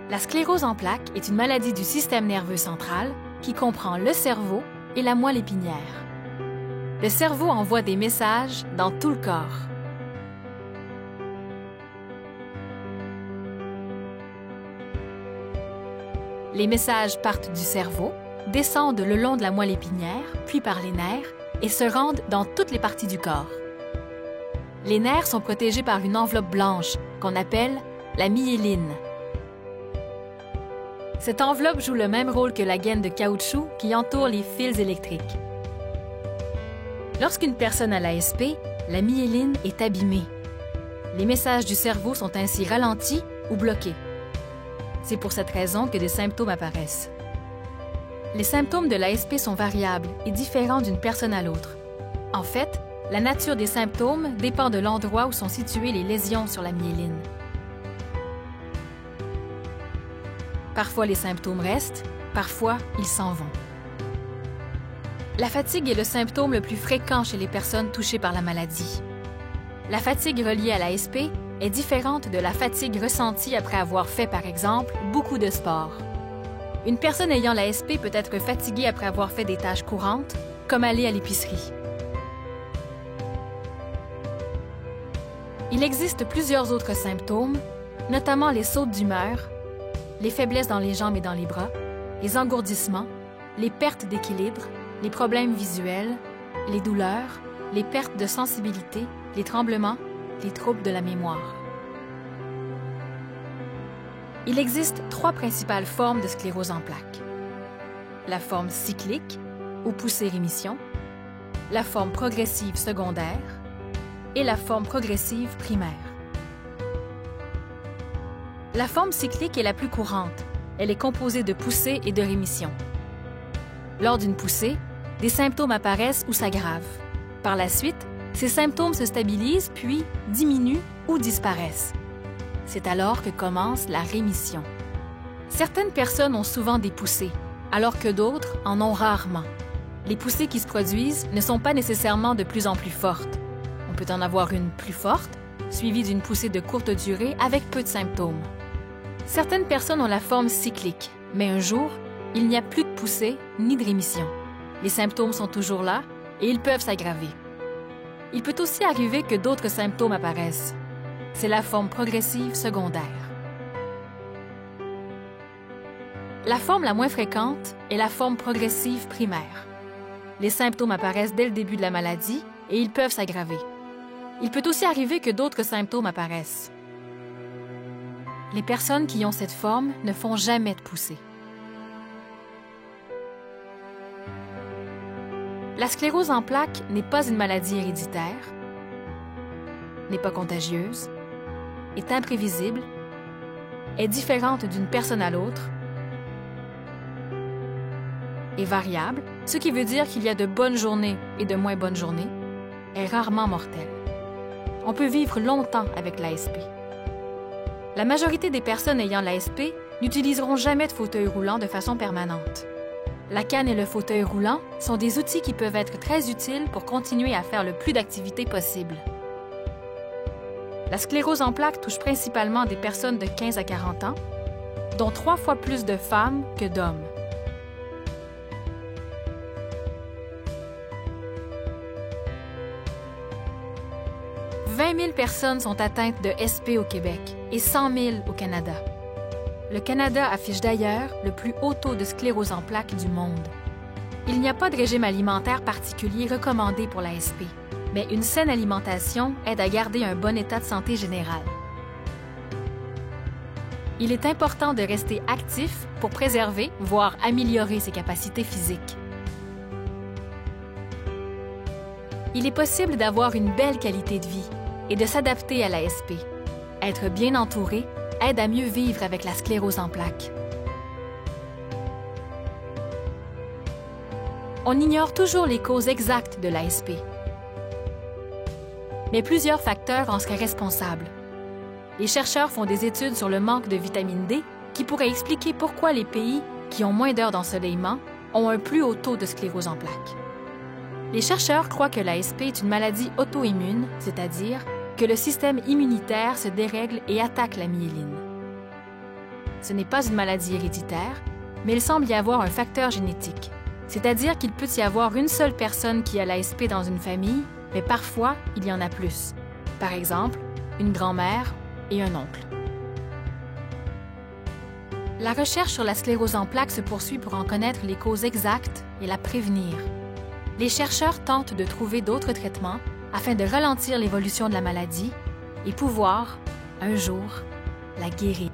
La sclérose en plaques est une maladie du système nerveux central qui comprend le cerveau et la moelle épinière. Le cerveau envoie des messages dans tout le corps. Les messages partent du cerveau, descendent le long de la moelle épinière, puis par les nerfs, et se rendent dans toutes les parties du corps. Les nerfs sont protégés par une enveloppe blanche qu'on appelle la myéline. Cette enveloppe joue le même rôle que la gaine de caoutchouc qui entoure les fils électriques. Lorsqu'une personne a l'ASP, la myéline est abîmée. Les messages du cerveau sont ainsi ralentis ou bloqués. C'est pour cette raison que des symptômes apparaissent. Les symptômes de l'ASP sont variables et différents d'une personne à l'autre. En fait, la nature des symptômes dépend de l'endroit où sont situées les lésions sur la myéline. Parfois, les symptômes restent, parfois, ils s'en vont. La fatigue est le symptôme le plus fréquent chez les personnes touchées par la maladie. La fatigue reliée à l'ASP est différente de la fatigue ressentie après avoir fait, par exemple, beaucoup de sport. Une personne ayant l'ASP peut être fatiguée après avoir fait des tâches courantes, comme aller à l'épicerie. Il existe plusieurs autres symptômes, notamment les sautes d'humeur, les faiblesses dans les jambes et dans les bras, les engourdissements, les pertes d'équilibre, les problèmes visuels, les douleurs, les pertes de sensibilité, les tremblements, les troubles de la mémoire. Il existe 3 principales formes de sclérose en plaques. La forme cyclique, ou poussée-rémission, la forme progressive secondaire et la forme progressive primaire. La forme cyclique est la plus courante. Elle est composée de poussée et de rémission. Lors d'une poussée, des symptômes apparaissent ou s'aggravent. Par la suite, ces symptômes se stabilisent puis diminuent ou disparaissent. C'est alors que commence la rémission. Certaines personnes ont souvent des poussées, alors que d'autres en ont rarement. Les poussées qui se produisent ne sont pas nécessairement de plus en plus fortes. On peut en avoir une plus forte, suivie d'une poussée de courte durée avec peu de symptômes. Certaines personnes ont la forme cyclique, mais un jour, il n'y a plus de poussée ni de rémission. Les symptômes sont toujours là et ils peuvent s'aggraver. Il peut aussi arriver que d'autres symptômes apparaissent. C'est la forme progressive secondaire. La forme la moins fréquente est la forme progressive primaire. Les symptômes apparaissent dès le début de la maladie et ils peuvent s'aggraver. Il peut aussi arriver que d'autres symptômes apparaissent. Les personnes qui ont cette forme ne font jamais de poussée. La sclérose en plaques n'est pas une maladie héréditaire, n'est pas contagieuse, est imprévisible, est différente d'une personne à l'autre, est variable, ce qui veut dire qu'il y a de bonnes journées et de moins bonnes journées, est rarement mortelle. On peut vivre longtemps avec l'ASP. La majorité des personnes ayant l'ASP n'utiliseront jamais de fauteuil roulant de façon permanente. La canne et le fauteuil roulant sont des outils qui peuvent être très utiles pour continuer à faire le plus d'activités possible. La sclérose en plaques touche principalement des personnes de 15 à 40 ans, dont 3 fois plus de femmes que d'hommes. « 20 000 personnes sont atteintes de SP au Québec et 100 000 au Canada. Le Canada affiche d'ailleurs le plus haut taux de sclérose en plaques du monde. Il n'y a pas de régime alimentaire particulier recommandé pour l'ASP, mais une saine alimentation aide à garder un bon état de santé général. Il est important de rester actif pour préserver, voire améliorer ses capacités physiques. Il est possible d'avoir une belle qualité de vie et de s'adapter à l'ASP. Être bien entouré aide à mieux vivre avec la sclérose en plaques. On ignore toujours les causes exactes de l'ASP. Mais plusieurs facteurs en seraient responsables. Les chercheurs font des études sur le manque de vitamine D qui pourrait expliquer pourquoi les pays qui ont moins d'heures d'ensoleillement ont un plus haut taux de sclérose en plaques. Les chercheurs croient que l'ASP est une maladie auto-immune, c'est-à-dire que le système immunitaire se dérègle et attaque la myéline. Ce n'est pas une maladie héréditaire, mais il semble y avoir un facteur génétique. C'est-à-dire qu'il peut y avoir une seule personne qui a l'ASP dans une famille, mais parfois, il y en a plus. Par exemple, une grand-mère et un oncle. La recherche sur la sclérose en plaques se poursuit pour en connaître les causes exactes et la prévenir. Les chercheurs tentent de trouver d'autres traitements afin de ralentir l'évolution de la maladie et pouvoir, un jour, la guérir.